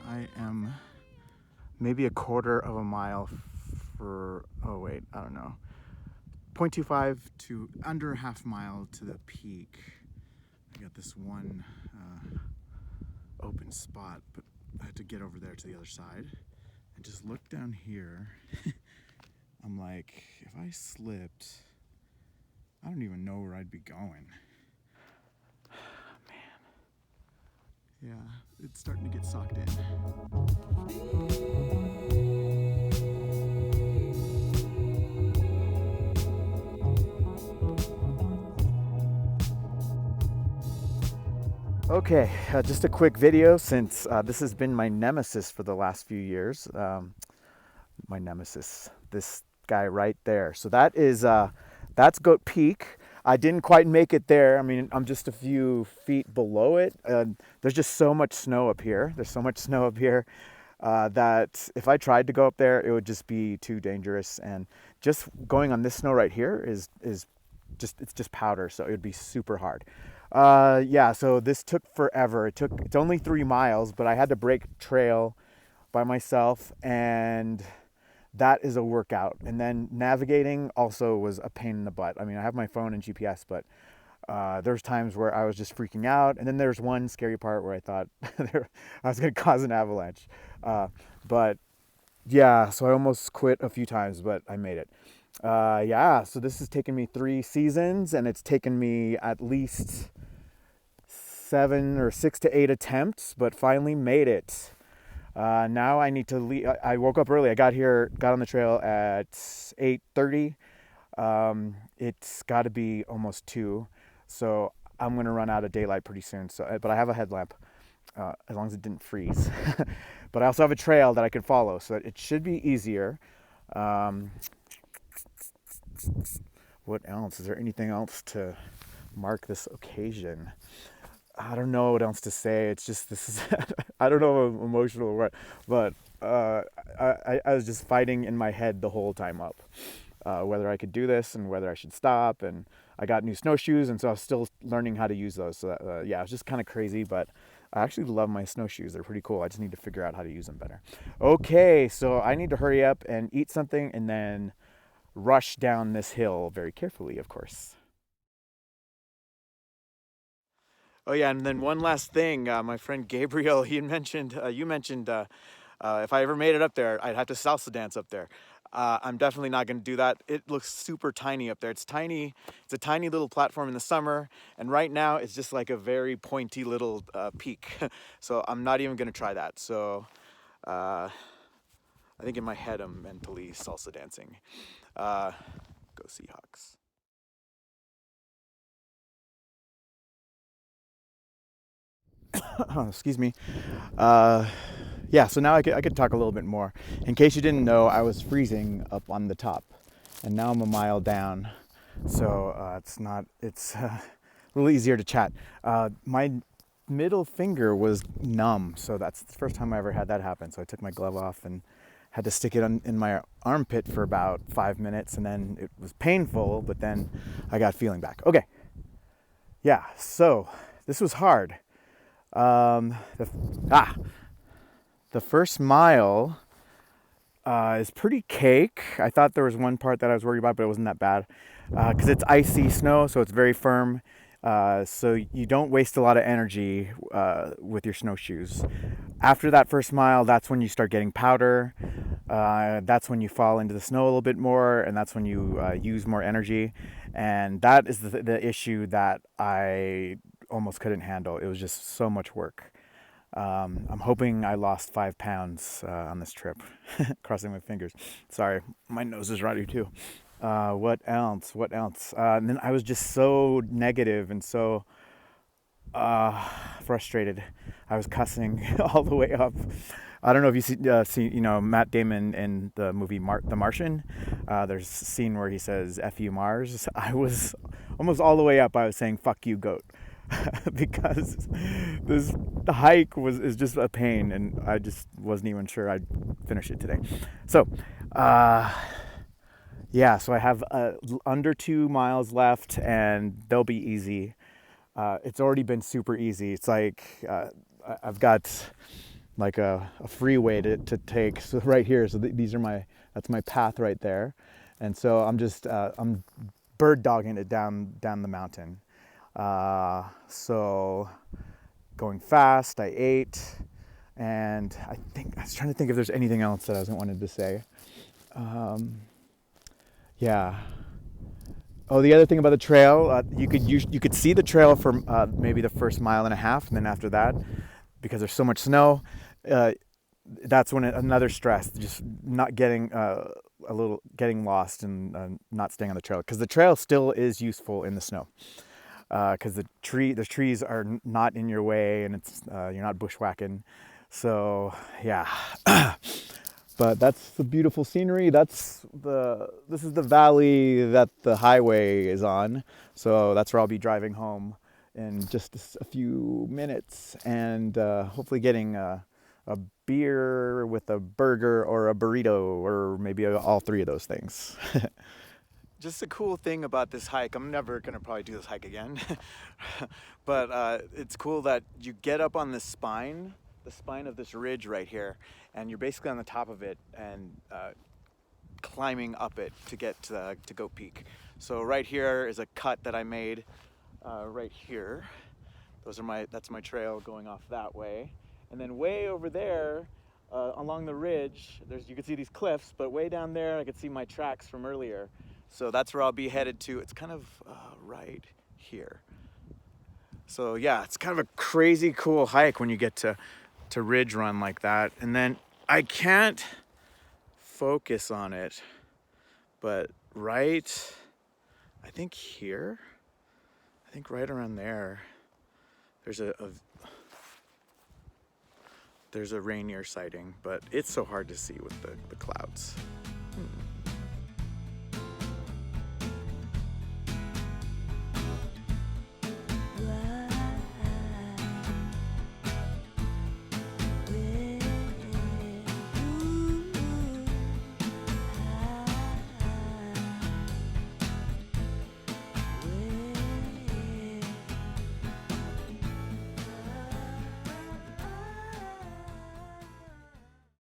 I am maybe a quarter of a mile for, oh wait, I don't know, 0.25 to under a half mile to the peak. I got this one open spot, but I had to get over there to the other side and just look down here. I'm like, if I slipped, I don't even know where I'd be going. Man. Yeah, it's starting to get socked in. Okay, just a quick video since this has been my nemesis for the last few years. My nemesis, this guy right there. So that is, that's Goat Peak. I didn't quite make it there. I mean, I'm just a few feet below it. There's just so much snow up here. There's so much snow up here that if I tried to go up there, it would just be too dangerous. And just going on this snow right here is just, it's just powder. So it would be super hard. Yeah, so this took forever. It's only 3 miles, but I had to break trail by myself, and that is a workout. And then navigating also was a pain in the butt. I mean, I have my phone and GPS, but there's times where I was just freaking out. And then there's one scary part where I thought I was going to cause an avalanche. But yeah, so I almost quit a few times, but I made it. Yeah, so this has taken me 3 seasons, and it's taken me at least 7 or 6 to 8 attempts, but finally made it. Now I need to leave. I woke up early. I got on the trail at 8:30. It's got to be almost 2, so I'm gonna run out of daylight pretty soon. So, but I have a headlamp, as long as it didn't freeze. But I also have a trail that I can follow, so it should be easier. What else? Is there anything else to mark this occasion? I don't know what else to say. It's just, this is, I don't know if I'm emotional or what, but I was just fighting in my head the whole time up, whether I could do this and whether I should stop. And I got new snowshoes, and so I was still learning how to use those. So that, yeah, it was just kind of crazy, but I actually love my snowshoes. They're pretty cool. I just need to figure out how to use them better. Okay, so I need to hurry up and eat something and then rush down this hill very carefully, of course. Oh yeah, and then one last thing, my friend Gabriel, he mentioned, you mentioned, if I ever made it up there, I'd have to salsa dance up there. I'm definitely not going to do that. It looks super tiny up there. It's tiny. It's a tiny little platform in the summer, and right now it's just like a very pointy little peak. So I'm not even going to try that. So I think in my head I'm mentally salsa dancing. Go Seahawks. Excuse me. Yeah, so now I could talk a little bit more. In case you didn't know, I was freezing up on the top, and now I'm a mile down, so it's a little easier to chat. My middle finger was numb, so that's the first time I ever had that happen. So I took my glove off and had to stick it in my armpit for about 5 minutes, and then it was painful, but then I got feeling back. Okay, yeah, so this was hard. The first mile is pretty cake. I thought there was one part that I was worried about, but it wasn't that bad because it's icy snow, so it's very firm. So you don't waste a lot of energy with your snowshoes. After that first mile, that's when you start getting powder. That's when you fall into the snow a little bit more, and that's when you use more energy. And that is the issue that I almost couldn't handle. It was just so much work. I'm hoping I lost 5 pounds on this trip. Crossing my fingers. Sorry, my nose is runny too. What else? What else? And then I was just so negative and so frustrated. I was cussing all the way up. I don't know if you see Matt Damon in the movie The Martian. There's a scene where he says "F you Mars." I was almost all the way up. I was saying "Fuck you, goat," because this hike is just a pain, and I just wasn't even sure I'd finish it today. So, yeah. So I have under 2 miles left, and they'll be easy. It's already been super easy. It's like I've got like a freeway to take. So right here, so that's my path right there, and so I'm bird dogging it down the mountain. So going fast. I ate, and I was trying to think if there's anything else that I wanted to say. Yeah. Oh, the other thing about the trail, you could see the trail for maybe the first mile and a half, and then after that, because there's so much snow, uh, that's when another stress, just not getting getting lost and not staying on the trail, because the trail still is useful in the snow, because the trees are not in your way, and it's you're not bushwhacking, so yeah. But that's the beautiful scenery. This is the valley that the highway is on. So that's where I'll be driving home in just a few minutes, and hopefully getting a beer with a burger or a burrito, or maybe all three of those things. Just a cool thing about this hike, I'm never gonna probably do this hike again, but it's cool that you get up on the spine of this ridge right here, and you're basically on the top of it and climbing up it to get to Goat Peak. So right here is a cut that I made right here. That's my trail going off that way, and then way over there along the ridge, you can see these cliffs, but way down there I could see my tracks from earlier. So that's where I'll be headed to. It's kind of right here. So yeah, it's kind of a crazy cool hike when you get to ridge run like that. And then I can't focus on it, but I think here, I think right around there, there's there's a reindeer sighting, but it's so hard to see with the clouds.